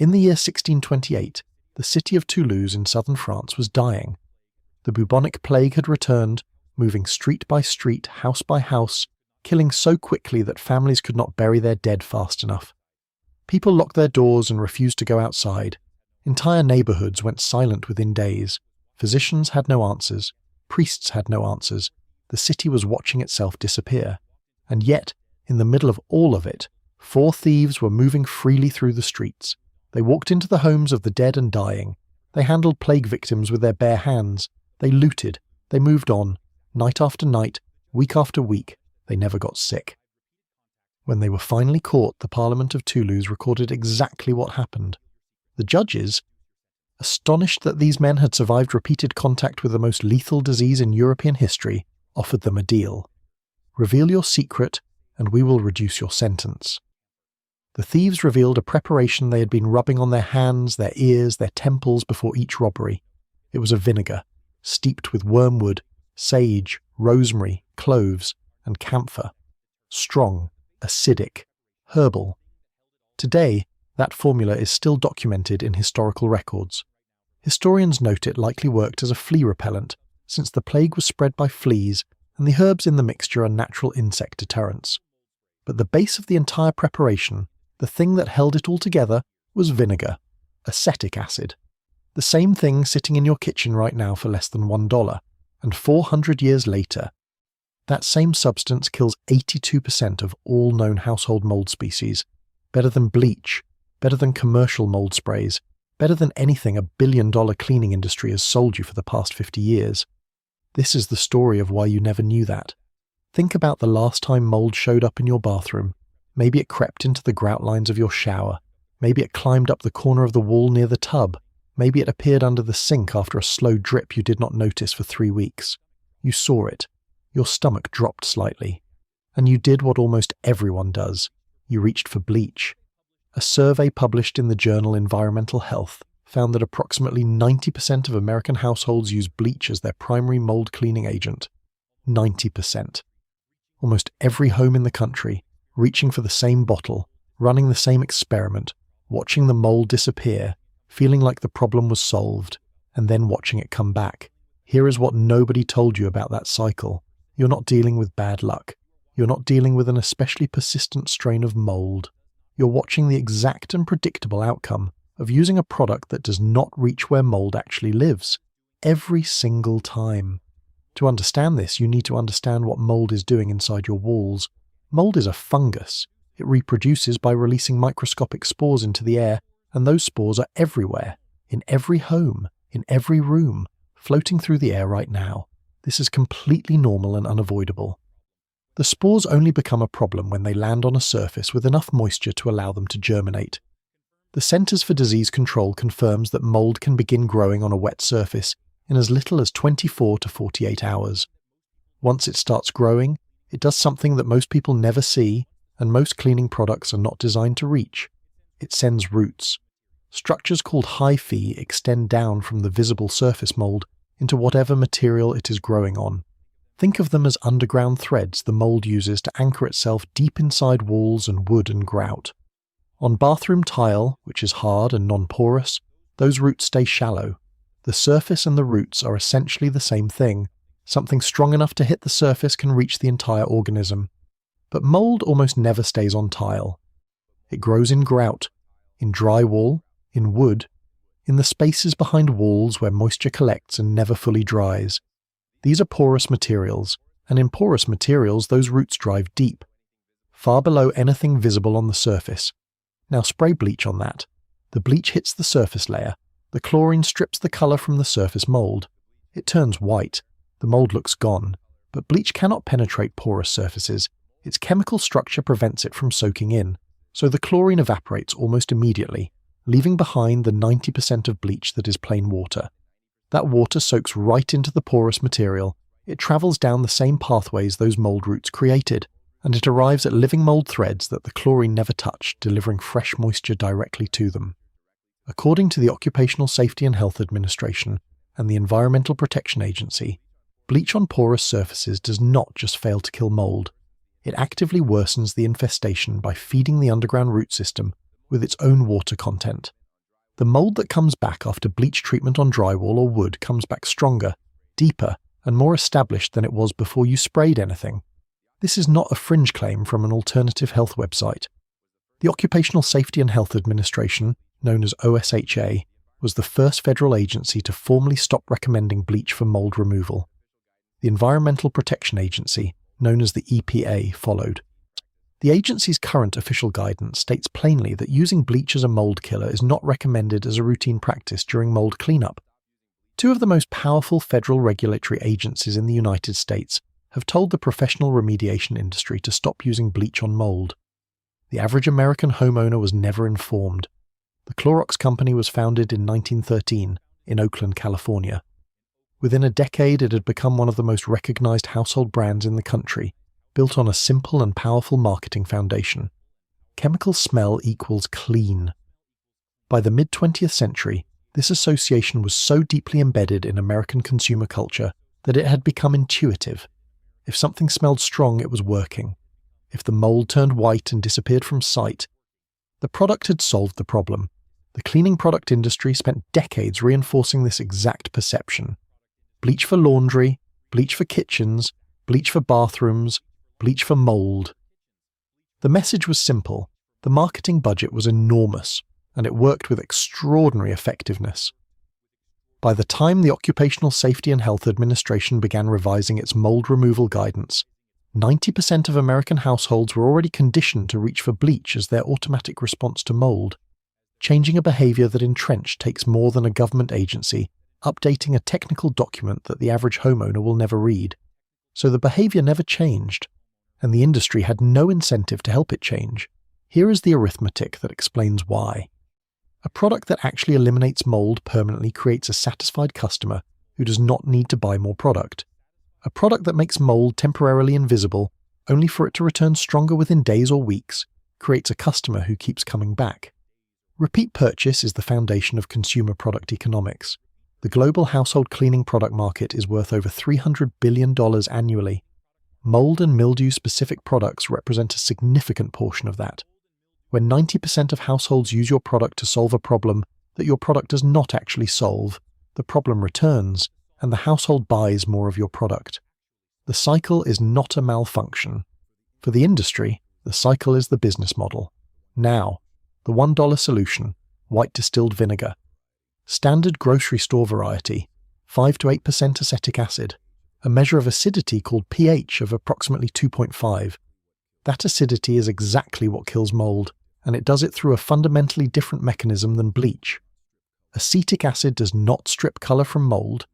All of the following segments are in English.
In the year 1628, the city of Too-looz in southern France was dying. The bubonic plague had returned, moving street by street, house by house, killing so quickly that families could not bury their dead fast enough. People locked their doors and refused to go outside. Entire neighborhoods went silent within days. Physicians had no answers. Priests had no answers. The city was watching itself disappear. And yet, in the middle of all of it, 4 thieves were moving freely through the streets. They walked into the homes of the dead and dying. They handled plague victims with their bare hands. They looted. They moved on. Night after night, week after week, they never got sick. When they were finally caught, the Parliament of Too-looz recorded exactly what happened. The judges, astonished that these men had survived repeated contact with the most lethal disease in European history, offered them a deal. Reveal your secret, and we will reduce your sentence. The thieves revealed a preparation they had been rubbing on their hands, their ears, their temples before each robbery. It was a vinegar, steeped with wormwood, sage, rosemary, cloves, and camphor. Strong, acidic, herbal. Today, that formula is still documented in historical records. Historians note it likely worked as a flea repellent, since the plague was spread by fleas, and the herbs in the mixture are natural insect deterrents. But the base of the entire preparation, the thing that held it all together, was vinegar, acetic acid. The same thing sitting in your kitchen right now for less than $1, and 400 years later, that same substance kills 82% of all known household mold species, better than bleach, better than commercial mold sprays, better than anything a billion-dollar cleaning industry has sold you for the past 50 years. This is the story of why you never knew that. Think about the last time mold showed up in your bathroom. Maybe it crept into the grout lines of your shower. Maybe it climbed up the corner of the wall near the tub. Maybe it appeared under the sink after a slow drip you did not notice for 3 weeks. You saw it. Your stomach dropped slightly. And you did what almost everyone does. You reached for bleach. A survey published in the journal Environmental Health found that approximately 90% of American households use bleach as their primary mold cleaning agent. 90%. Almost every home in the country, reaching for the same bottle, running the same experiment, watching the mold disappear, feeling like the problem was solved, and then watching it come back. Here is what nobody told you about that cycle. You're not dealing with bad luck. You're not dealing with an especially persistent strain of mold. You're watching the exact and predictable outcome of using a product that does not reach where mold actually lives. Every single time. To understand this, you need to understand what mold is doing inside your walls. Mold is a fungus. It reproduces by releasing microscopic spores into the air, and those spores are everywhere, in every home, in every room, floating through the air right now. This is completely normal and unavoidable. The spores only become a problem when they land on a surface with enough moisture to allow them to germinate. The Centers for Disease Control confirms that mold can begin growing on a wet surface in as little as 24 to 48 hours. Once it starts growing, it does something that most people never see and most cleaning products are not designed to reach. It sends roots. Structures called hyphae extend down from the visible surface mold into whatever material it is growing on. Think of them as underground threads the mold uses to anchor itself deep inside walls and wood and grout. On bathroom tile, which is hard and non-porous, those roots stay shallow. The surface and the roots are essentially the same thing. Something strong enough to hit the surface can reach the entire organism. But mold almost never stays on tile. It grows in grout, in drywall, in wood, in the spaces behind walls where moisture collects and never fully dries. These are porous materials, and in porous materials those roots drive deep, far below anything visible on the surface. Now spray bleach on that. The bleach hits the surface layer. The chlorine strips the color from the surface mold. It turns white. The mold looks gone. But bleach cannot penetrate porous surfaces. Its chemical structure prevents it from soaking in, so the chlorine evaporates almost immediately, leaving behind the 90% of bleach that is plain water. That water soaks right into the porous material. It travels down the same pathways those mold roots created, and it arrives at living mold threads that the chlorine never touched, delivering fresh moisture directly to them. According to the Occupational Safety and Health Administration and the Environmental Protection Agency, bleach on porous surfaces does not just fail to kill mold. It actively worsens the infestation by feeding the underground root system with its own water content. The mold that comes back after bleach treatment on drywall or wood comes back stronger, deeper, and more established than it was before you sprayed anything. This is not a fringe claim from an alternative health website. The Occupational Safety and Health Administration, known as OSHA, was the first federal agency to formally stop recommending bleach for mold removal. The Environmental Protection Agency, known as the EPA, followed. The agency's current official guidance states plainly that using bleach as a mold killer is not recommended as a routine practice during mold cleanup. Two of the most powerful federal regulatory agencies in the United States have told the professional remediation industry to stop using bleach on mold. The average American homeowner was never informed. The Clorox company was founded in 1913 in Oakland, California. Within a decade, it had become one of the most recognized household brands in the country, built on a simple and powerful marketing foundation. Chemical smell equals clean. By the mid-20th century, this association was so deeply embedded in American consumer culture that it had become intuitive. If something smelled strong, it was working. If the mold turned white and disappeared from sight, the product had solved the problem. The cleaning product industry spent decades reinforcing this exact perception. Bleach for laundry, bleach for kitchens, bleach for bathrooms, bleach for mold. The message was simple. The marketing budget was enormous, and it worked with extraordinary effectiveness. By the time the Occupational Safety and Health Administration began revising its mold removal guidance, 90% of American households were already conditioned to reach for bleach as their automatic response to mold. Changing a behavior that entrenched takes more than a government agency updating a technical document that the average homeowner will never read. So the behavior never changed, and the industry had no incentive to help it change. Here is the arithmetic that explains why. A product that actually eliminates mold permanently creates a satisfied customer who does not need to buy more product. A product that makes mold temporarily invisible, only for it to return stronger within days or weeks, creates a customer who keeps coming back. Repeat purchase is the foundation of consumer product economics. The global household cleaning product market is worth over $300 billion annually. Mold and mildew-specific products represent a significant portion of that. When 90% of households use your product to solve a problem that your product does not actually solve, the problem returns, and the household buys more of your product. The cycle is not a malfunction. For the industry, the cycle is the business model. Now, the $1 solution, white distilled vinegar. Standard grocery store variety, 5 to 8% acetic acid, a measure of acidity called pH of approximately 2.5. That acidity is exactly what kills mold, and it does it through a fundamentally different mechanism than bleach. Acetic acid does not strip color from mold.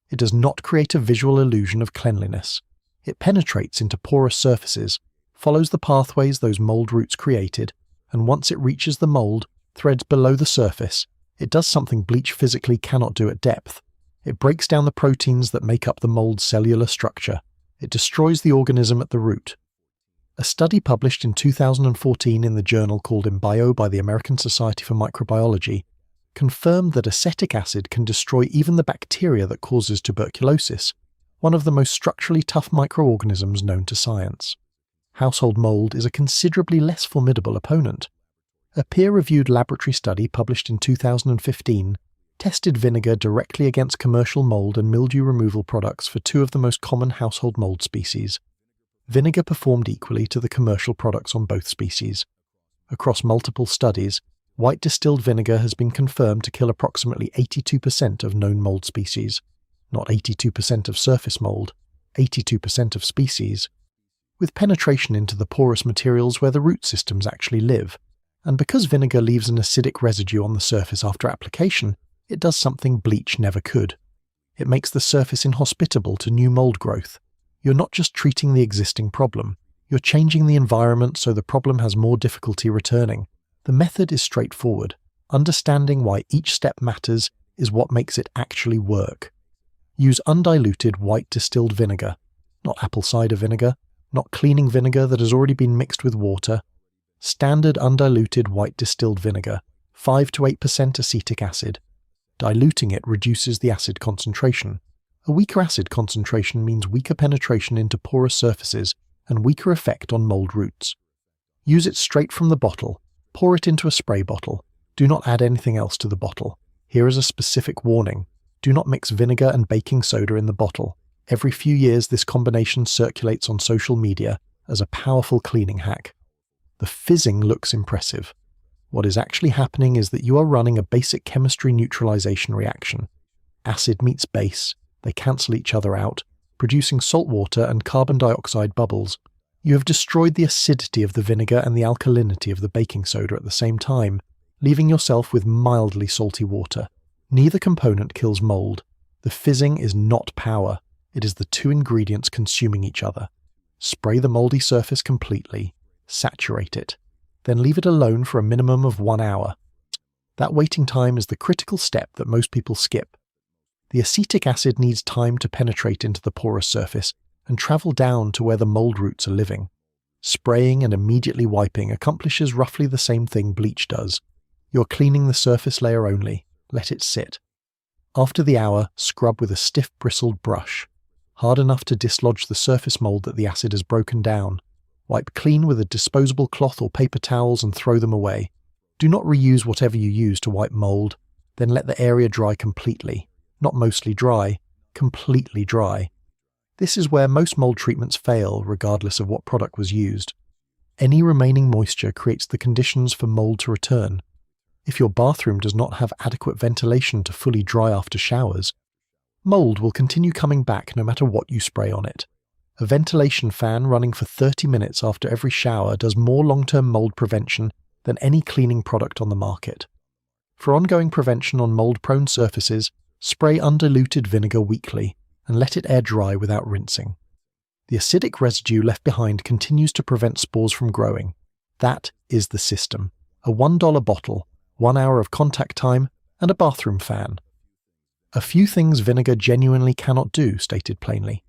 It does not create a visual illusion of cleanliness. It penetrates into porous surfaces, follows the pathways those mold roots created, and once it reaches the mold, threads below the surface, it does something bleach physically cannot do at depth. It breaks down the proteins that make up the mold's cellular structure. It destroys the organism at the root. A study published in 2014 in the journal called InBio by the American Society for Microbiology confirmed that acetic acid can destroy even the bacteria that causes tuberculosis, one of the most structurally tough microorganisms known to science. Household mold is a considerably less formidable opponent. A peer-reviewed laboratory study published in 2015 tested vinegar directly against commercial mold and mildew removal products for two of the most common household mold species. Vinegar performed equally to the commercial products on both species. Across multiple studies, white distilled vinegar has been confirmed to kill approximately 82% of known mold species. Not 82% of surface mold, 82% of species. With penetration into the porous materials where the root systems actually live. And because vinegar leaves an acidic residue on the surface after application, it does something bleach never could. It makes the surface inhospitable to new mold growth. You're not just treating the existing problem, you're changing the environment so the problem has more difficulty returning. The method is straightforward. Understanding why each step matters is what makes it actually work. Use undiluted white distilled vinegar, not apple cider vinegar, not cleaning vinegar that has already been mixed with water. Standard undiluted white distilled vinegar, 5 to 8% acetic acid. Diluting it reduces the acid concentration. A weaker acid concentration means weaker penetration into porous surfaces and weaker effect on mold roots. Use it straight from the bottle. Pour it into a spray bottle. Do not add anything else to the bottle. Here is a specific warning. Do not mix vinegar and baking soda in the bottle. Every few years, this combination circulates on social media as a powerful cleaning hack. The fizzing looks impressive. What is actually happening is that you are running a basic chemistry neutralization reaction. Acid meets base, they cancel each other out, producing salt water and carbon dioxide bubbles. You have destroyed the acidity of the vinegar and the alkalinity of the baking soda at the same time, leaving yourself with mildly salty water. Neither component kills mold. The fizzing is not power. It is the two ingredients consuming each other. Spray the moldy surface completely, saturate it, then leave it alone for a minimum of 1 hour. That waiting time is the critical step that most people skip. The acetic acid needs time to penetrate into the porous surface and travel down to where the mold roots are living. Spraying and immediately wiping accomplishes roughly the same thing bleach does. You're cleaning the surface layer only. Let it sit. After the hour, scrub with a stiff bristled brush, hard enough to dislodge the surface mold that the acid has broken down. Wipe clean with a disposable cloth or paper towels and throw them away. Do not reuse whatever you use to wipe mold, then let the area dry completely. Not mostly dry, completely dry. This is where most mold treatments fail, regardless of what product was used. Any remaining moisture creates the conditions for mold to return. If your bathroom does not have adequate ventilation to fully dry after showers, mold will continue coming back no matter what you spray on it. A ventilation fan running for 30 minutes after every shower does more long-term mold prevention than any cleaning product on the market. For ongoing prevention on mold-prone surfaces, spray undiluted vinegar weekly and let it air dry without rinsing. The acidic residue left behind continues to prevent spores from growing. That is the system. A $1 bottle, 1 hour of contact time, and a bathroom fan. A few things vinegar genuinely cannot do, stated plainly.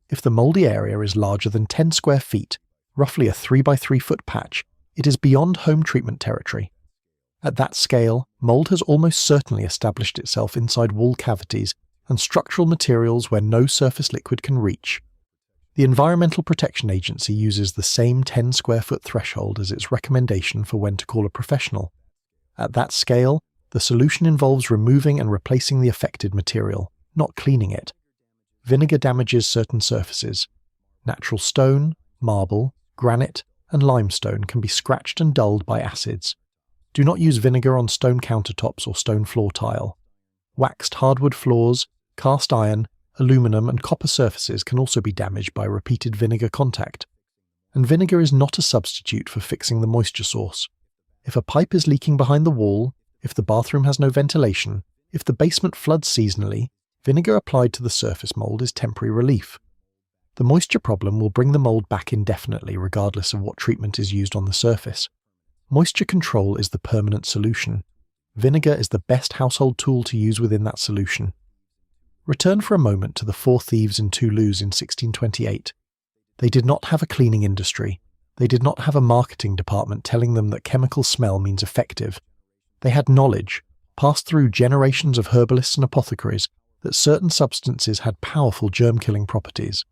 If the moldy area is larger than 10 square feet, roughly a 3 by 3 foot patch, it is beyond home treatment territory. At that scale, mold has almost certainly established itself inside wall cavities and structural materials where no surface liquid can reach. The Environmental Protection Agency uses the same 10 square foot threshold as its recommendation for when to call a professional. At that scale, the solution involves removing and replacing the affected material, not cleaning it. Vinegar damages certain surfaces. Natural stone, marble, granite, and limestone can be scratched and dulled by acids. Do not use vinegar on stone countertops or stone floor tile. Waxed hardwood floors, cast iron, aluminum, and copper surfaces can also be damaged by repeated vinegar contact. And vinegar is not a substitute for fixing the moisture source. If a pipe is leaking behind the wall, if the bathroom has no ventilation, if the basement floods seasonally, vinegar applied to the surface mold is temporary relief. The moisture problem will bring the mold back indefinitely regardless of what treatment is used on the surface. Moisture control is the permanent solution. Vinegar is the best household tool to use within that solution. Return for a moment to the 4 thieves in Too-looz in 1628. They did not have a cleaning industry. They did not have a marketing department telling them that chemical smell means effective. They had knowledge, passed through generations of herbalists and apothecaries, that certain substances had powerful germ-killing properties.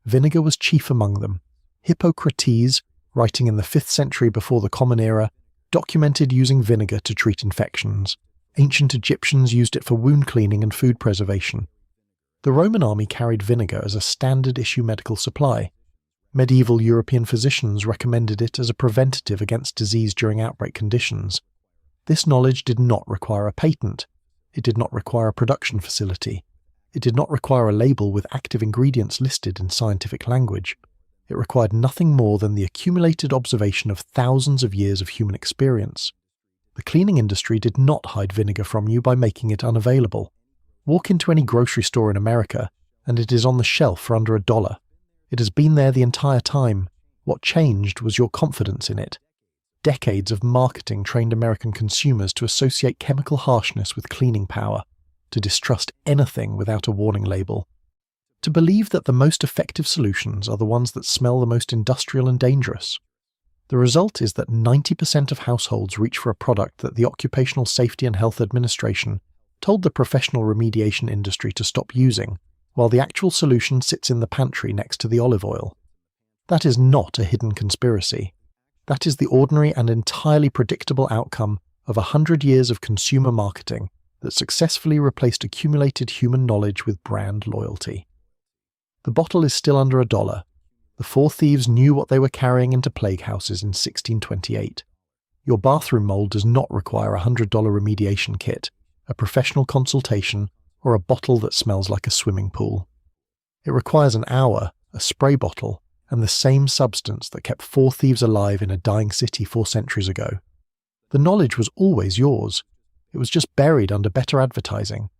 Vinegar was chief among them. Hippocrates, writing in the 5th century before the Common Era, documented using vinegar to treat infections. Ancient Egyptians used it for wound cleaning and food preservation. The Roman army carried vinegar as a standard-issue medical supply. Medieval European physicians recommended it as a preventative against disease during outbreak conditions. This knowledge did not require a patent. It did not require a production facility. It did not require a label with active ingredients listed in scientific language. It required nothing more than the accumulated observation of thousands of years of human experience. The cleaning industry did not hide vinegar from you by making it unavailable. Walk into any grocery store in America, and it is on the shelf for under $1. It has been there the entire time. What changed was your confidence in it. Decades of marketing trained American consumers to associate chemical harshness with cleaning power, to distrust anything without a warning label, to believe that the most effective solutions are the ones that smell the most industrial and dangerous. The result is that 90% of households reach for a product that the Occupational Safety and Health Administration told the professional remediation industry to stop using, while the actual solution sits in the pantry next to the olive oil. That is not a hidden conspiracy. That is the ordinary and entirely predictable outcome of 100 years of consumer marketing that successfully replaced accumulated human knowledge with brand loyalty. The bottle is still under $1. The four thieves knew what they were carrying into plague houses in 1628. Your bathroom mold does not require a $100 remediation kit, a professional consultation, or a bottle that smells like a swimming pool. It requires an hour, a spray bottle, and the same substance that kept four thieves alive in a dying city 4 centuries ago. The knowledge was always yours. It was just buried under better advertising,